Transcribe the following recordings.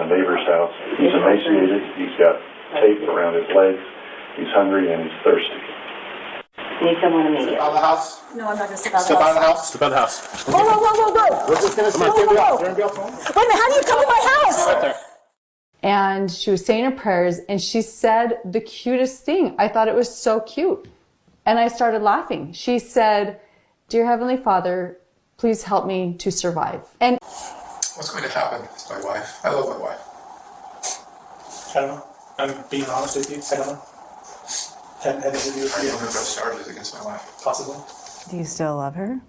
in the neighbor's house. He's emaciated. He's got tape around his legs. He's hungry and he's thirsty. Need someone immediately. Step out of the house. No, I'm not going to step out of Step the out of the house. house. Step out of the house. Whoa. We're just gonna Whoa. be out. Wait a minute, how do you come to my house? Right there. And she was saying her prayers and she said the cutest thing. I thought it was so cute. And I started laughing. She said, "Dear Heavenly Father, please help me to survive." And What's going to happen? It's my wife. I love my wife. I don't know. I'm being honest with you. I don't know. Haven't had any I don't know of if I've charges against my wife. possibly. Do you still love her?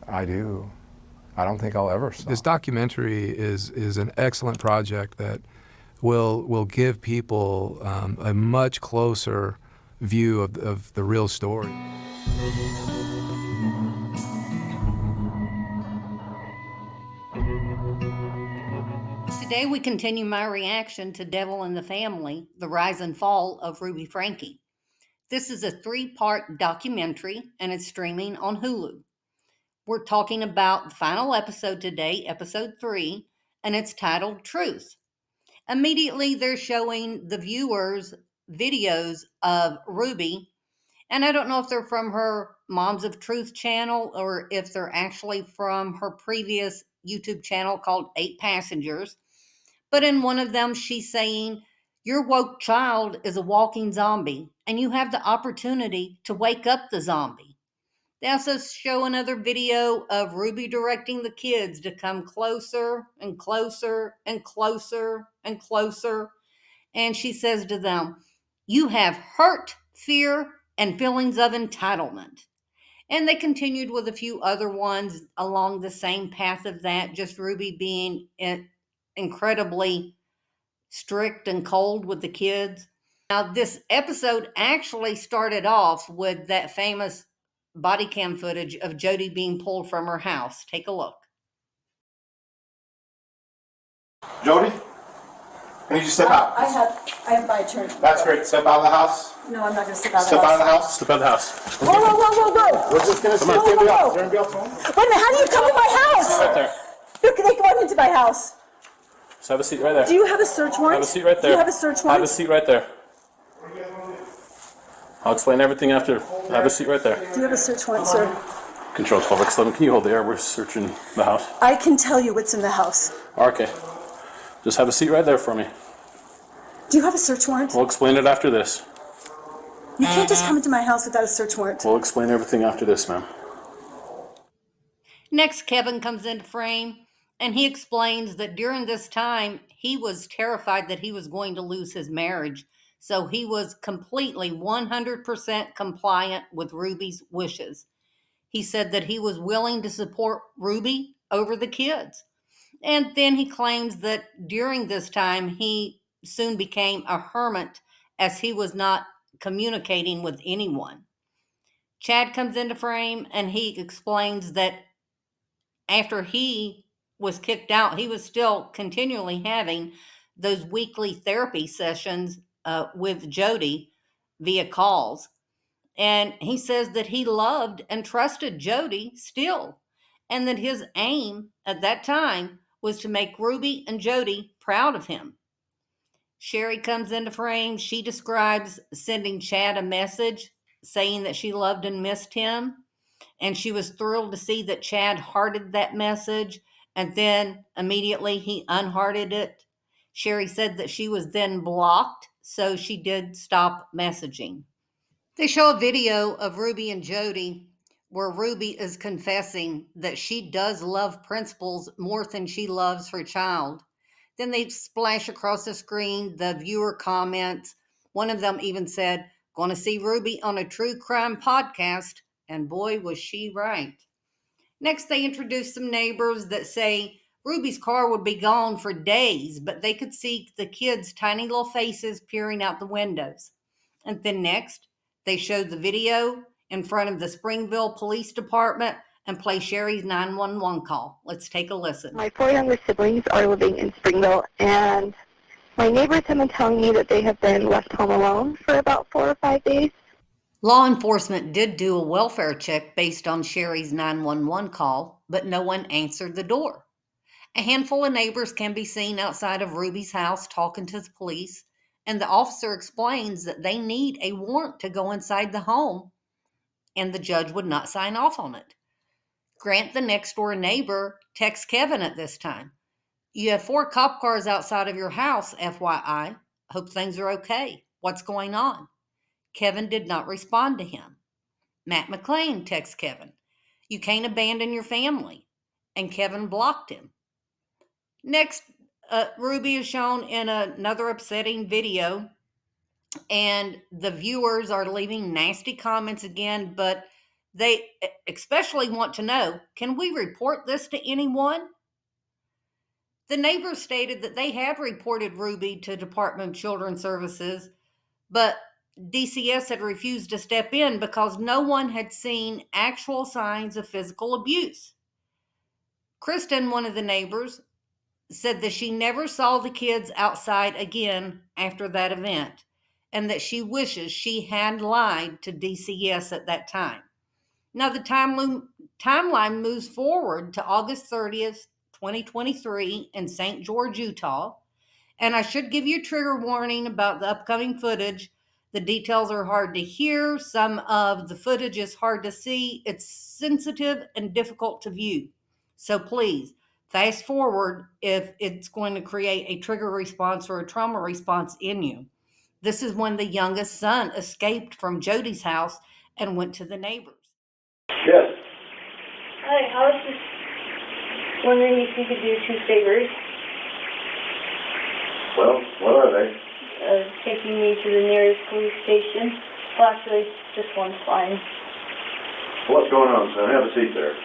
I do. I don't think I'll ever stop. This documentary is an excellent project that will give people a much closer view of the real story. Today we continue my reaction to Devil in the Family, The Rise and Fall of Ruby Franke. This is a 3-part documentary and it's streaming on Hulu. We're talking about the final episode today, episode 3, and it's titled Truth. Immediately they're showing the viewers videos of Ruby, and I don't know if they're from her Moms of Truth channel or if they're actually from her previous YouTube channel called 8 Passengers. But in one of them, she's saying, "Your woke child is a walking zombie, and you have the opportunity to wake up the zombie." They also show another video of Ruby directing the kids to come closer and closer and closer and closer. And she says to them, "You have hurt, fear, and feelings of entitlement." And they continued with a few other ones along the same path of that, just Ruby being incredibly strict and cold with the kids. Now, this episode actually started off with that famous body cam footage of Jody being pulled from her house. Take a look. Jody, I need you to step out. I have my attorney. That's great. Step out of the house. No, I'm not going to step out of the Step out of the house. house. Step out of the house. Whoa. We're just gonna be out. We're gonna be out phone. Wait a minute, how do you come to my house? Right there. Look, they go into my house. Just have a seat right there. Do you have a search warrant? Have a seat right there. Do you have a search warrant? Have a seat right there. I'll explain everything after. Have a seat right there. Do you have a search warrant, sir? Control 12X11. Can you hold the air? We're searching the house. I can tell you what's in the house. Okay. Just have a seat right there for me. Do you have a search warrant? We'll explain it after this. You can't just come into my house without a search warrant. We'll explain everything after this, ma'am. Next, Kevin comes into frame, and he explains that during this time, he was terrified that he was going to lose his marriage. So he was completely 100% compliant with Ruby's wishes. He said that he was willing to support Ruby over the kids. And then he claims that during this time, he soon became a hermit as he was not communicating with anyone. Chad comes into frame and he explains that after he was kicked out, he was still continually having those weekly therapy sessions with Jody via calls. And he says that he loved and trusted Jody still, and that his aim at that time was to make Ruby and Jody proud of him. Shari comes into frame. She describes sending Chad a message saying that she loved and missed him. And she was thrilled to see that Chad hearted that message. And then immediately he unhearted it. Shari said that she was then blocked, so she did stop messaging. They show a video of Ruby and Jody where Ruby is confessing that she does love principals more than she loves her child. Then they splash across the screen the viewer comments. One of them even said, "Going to see Ruby on a true crime podcast." And boy, was she right. Next, they introduce some neighbors that say Ruby's car would be gone for days, but they could see the kids' tiny little faces peering out the windows. And then next, they showed the video in front of the Springville Police Department and play Shari's 911 call. Let's take a listen. My 4 younger siblings are living in Springville, and my neighbors have been telling me that they have been left home alone for about 4 or 5 days. Law enforcement did do a welfare check based on Shari's 911 call, but no one answered the door. A handful of neighbors can be seen outside of Ruby's house talking to the police, and the officer explains that they need a warrant to go inside the home, and the judge would not sign off on it. Grant, the next door neighbor, texts Kevin at this time. You have 4 cop cars outside of your house, FYI. Hope things are okay. What's going on? Kevin did not respond to him. Matt McLean texts Kevin. You can't abandon your family. And Kevin blocked him. Next, Ruby is shown in another upsetting video, and the viewers are leaving nasty comments again, but they especially want to know, can we report this to anyone? The neighbors stated that they had reported Ruby to Department of Children's Services, but DCS had refused to step in because no one had seen actual signs of physical abuse. Kristen, one of the neighbors, said that she never saw the kids outside again after that event, and that she wishes she had lied to DCS at that time. Now, the timeline moves forward to August 30th, 2023 in St. George, Utah. And I should give you a trigger warning about the upcoming footage. The details are hard to hear. Some of the footage is hard to see. It's sensitive and difficult to view. So please, fast forward if it's going to create a trigger response or a trauma response in you. This is when the youngest son escaped from Jody's house and went to the neighbors. Yes. Hi, I was just wondering if you could do 2 favors. Well, what are they? Taking me to the nearest police station. Well, actually, just one's fine. What's going on, son? Have a seat there.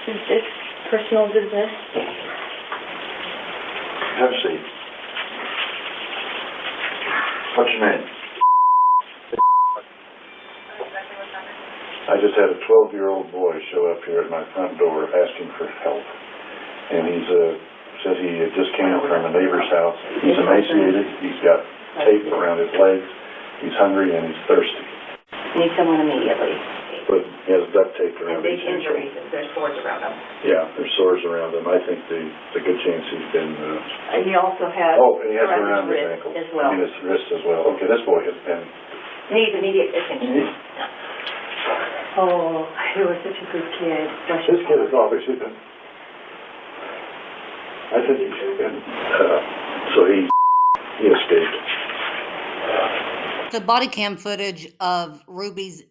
Is this personal business? Have a seat. What's your name? I just had a 12-year-old boy show up here at my front door asking for help. And he's said he just came from a neighbor's house. He's emaciated. He's got tape around his legs. He's hungry and he's thirsty. Need someone immediately. But he has duct tape around his ankle. Injuries. There's sores around him. Yeah, there's sores around him. I think the good chance he's been... He also has and he has it around his ankle. as well. I mean, his wrist as well. Okay, this boy has been... Needs immediate attention. Oh, he was such a good kid. This kid is obviously been... I think he's been... so he escaped. The body cam footage of Ruby's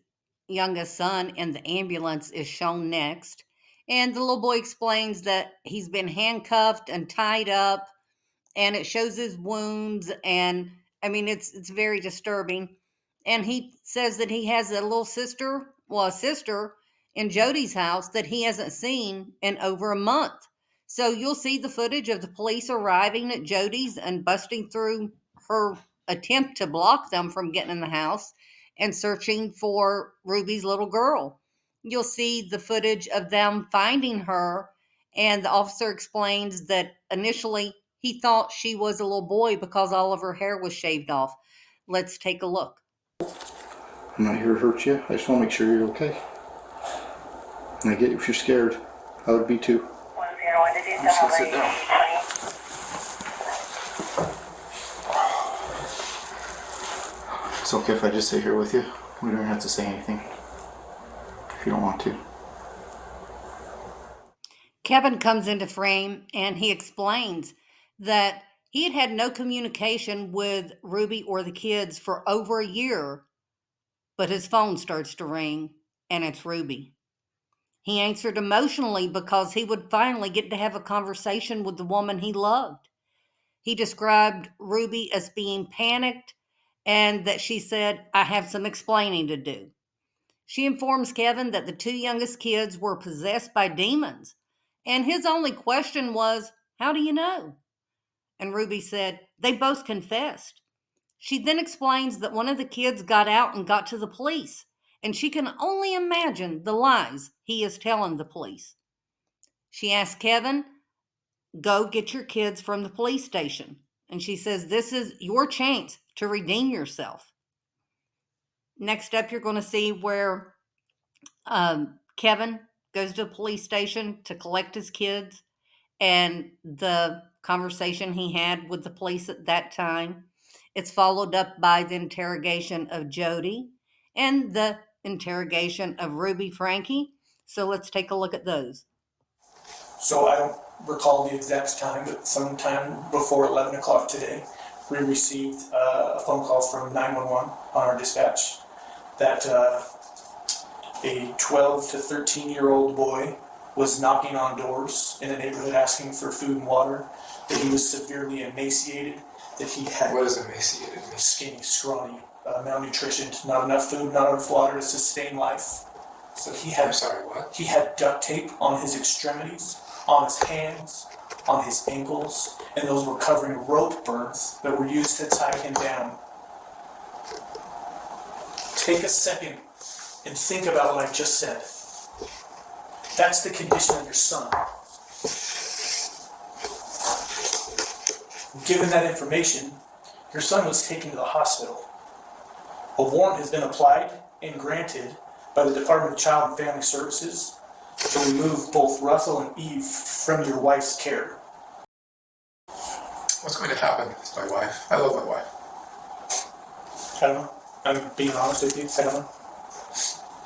youngest son in the ambulance is shown next. And the little boy explains that he's been handcuffed and tied up, and it shows his wounds. And I mean, it's very disturbing. And he says that he has a little sister, a sister in Jody's house that he hasn't seen in over a month. So you'll see the footage of the police arriving at Jody's and busting through her attempt to block them from getting in the house and searching for Ruby's little girl. You'll see the footage of them finding her, and the officer explains that initially he thought she was a little boy because all of her hair was shaved off. Let's take a look. I'm not here to hurt you. I just want to make sure you're okay. And I get if you're scared. I would be too. I'm just gonna sit down. It's okay if I just sit here with you. We don't have to say anything if you don't want to. Kevin comes into frame and he explains that he had had no communication with Ruby or the kids for over a year, but his phone starts to ring and it's Ruby. He answered emotionally because he would finally get to have a conversation with the woman he loved. He described Ruby as being panicked and that she said, "I have some explaining to do." She informs Kevin that the 2 youngest kids were possessed by demons. And his only question was, "How do you know?" And Ruby said, "They both confessed." She then explains that one of the kids got out and got to the police, and she can only imagine the lies he is telling the police. She asks Kevin, "Go get your kids from the police station." And she says, "This is your chance to redeem yourself." Next up, you're going to see where Kevin goes to the police station to collect his kids. and the conversation he had with the police at that time. It's followed up by the interrogation of Jody and the interrogation of Ruby Franke. So let's take a look at those. So I don't recall the exact time, but sometime before 11 o'clock today, we received a phone call from 911 on our dispatch that a 12 to 13-year-old boy was knocking on doors in the neighborhood asking for food and water, that he was severely emaciated, that he had... What is emaciated? Skinny, scrawny, malnutrition, not enough food, not enough water to sustain life. So he had... I'm sorry, what? He had duct tape on his extremities, on his hands, on his ankles, and those were covering rope burns that were used to tie him down. Take a second and think about what I just said. That's the condition of your son. Given that information, your son was taken to the hospital. A warrant has been applied and granted by the Department of Child and Family Services to remove both Russell and Eve from your wife's care. What's going to happen to my wife? I love my wife. I don't know. I'm being honest with you. I don't know.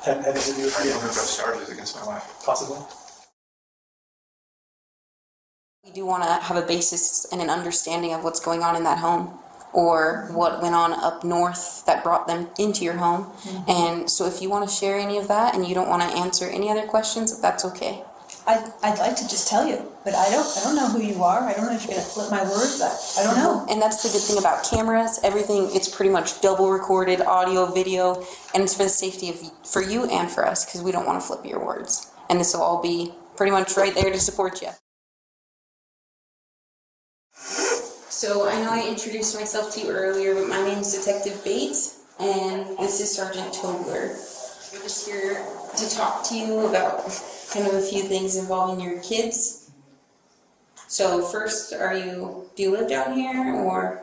Haven't had anything to do with I you. don't have charges against my wife. Possibly. We do want to have a basis and an understanding of what's going on in that home, or what went on up north that brought them into your home. Mm-hmm. And so if you want to share any of that and you don't want to answer any other questions, that's okay. I'd like to just tell you, but I don't know who you are. I don't know if you're gonna flip my words. I don't know. And that's the good thing about cameras. Everything, it's pretty much double recorded, audio, video, and it's for the safety of for you and for us, because we don't want to flip your words. And this will all be pretty much right there to support you. So I know I introduced myself to you earlier, but my name is Detective Bates, and this is Sergeant Tobler. I'm just here to talk to you about kind of a few things involving your kids. So first, do you live down here, or?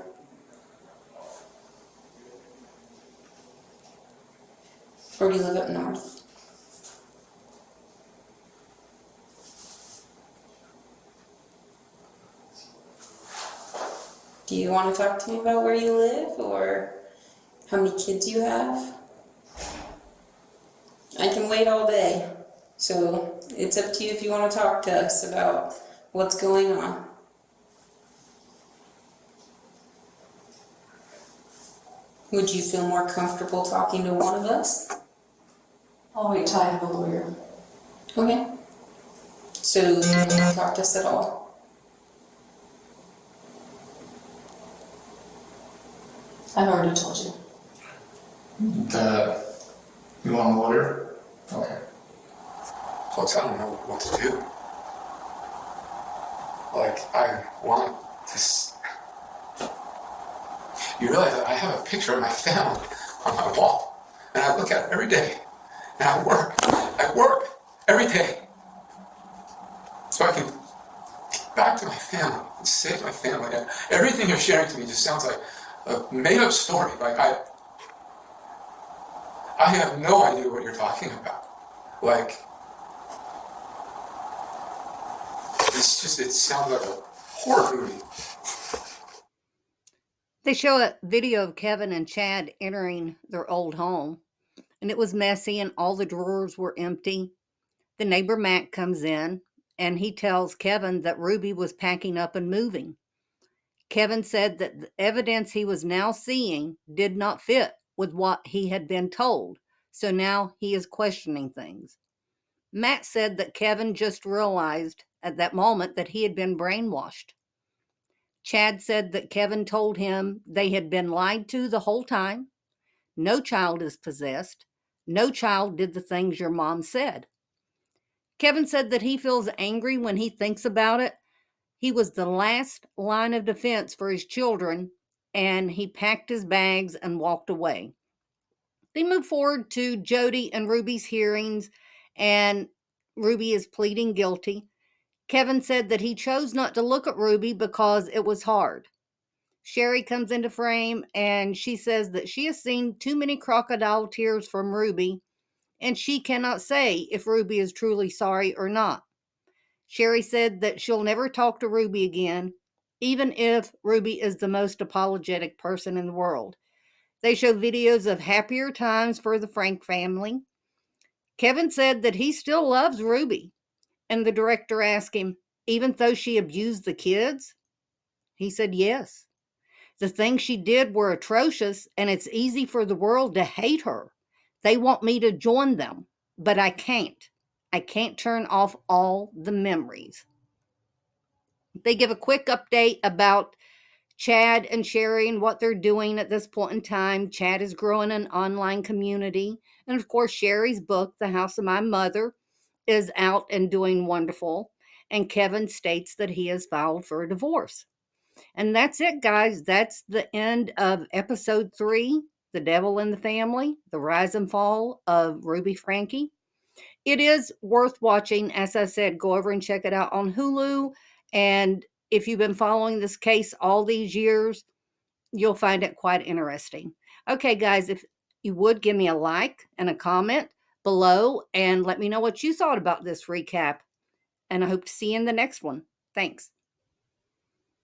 Or do you live up north? Do you want to talk to me about where you live, or how many kids you have? I can wait all day, so it's up to you if you want to talk to us about what's going on. Would you feel more comfortable talking to one of us? I'll wait till I have a lawyer. Okay. So you don't want to talk to us at all? I've already told you. You want a lawyer? Okay. Plus, I don't know what to do. Like, I want to... You realize that I have a picture of my family on my wall, and I look at it every day, and I work every day, so I can get back to my family and save my family. And everything you're sharing to me just sounds like a made-up story. Like, I have no idea what you're talking about. Like, it sounds like a horror movie. They show a video of Kevin and Chad entering their old home, and it was messy and all the drawers were empty. The neighbor Matt comes in, and he tells Kevin that Ruby was packing up and moving. Kevin said that the evidence he was now seeing did not fit with what he had been told, so now he is questioning things. Matt said that Kevin just realized at that moment that he had been brainwashed. Chad said that Kevin told him they had been lied to the whole time. No child is possessed. No child did the things your mom said. Kevin said that he feels angry when he thinks about it. He was the last line of defense for his children, and he packed his bags and walked away. They moved forward to Jody and Ruby's hearings, and Ruby is pleading guilty. Kevin said that he chose not to look at Ruby because it was hard. Shari comes into frame, and she says that she has seen too many crocodile tears from Ruby, and she cannot say if Ruby is truly sorry or not. Shari said that she'll never talk to Ruby again, even if Ruby is the most apologetic person in the world. They show videos of happier times for the Franke family. Kevin said that he still loves Ruby, and the director asked him, even though she abused the kids? He said yes. The things she did were atrocious, and it's easy for the world to hate her. They want me to join them, but I can't. I can't turn off all the memories. They give a quick update about Chad and Shari and what they're doing at this point in time. Chad is growing an online community. And of course, Shari's book, The House of My Mother, is out and doing wonderful. And Kevin states that he has filed for a divorce. And that's it, guys. That's the end of episode 3, The Devil in the Family, The Rise and Fall of Ruby Franke. It is worth watching. As I said, go over and check it out on Hulu. And if you've been following this case all these years, you'll find it quite interesting. Okay, guys, if you would give me a like and a comment below and let me know what you thought about this recap. And I hope to see you in the next one. Thanks.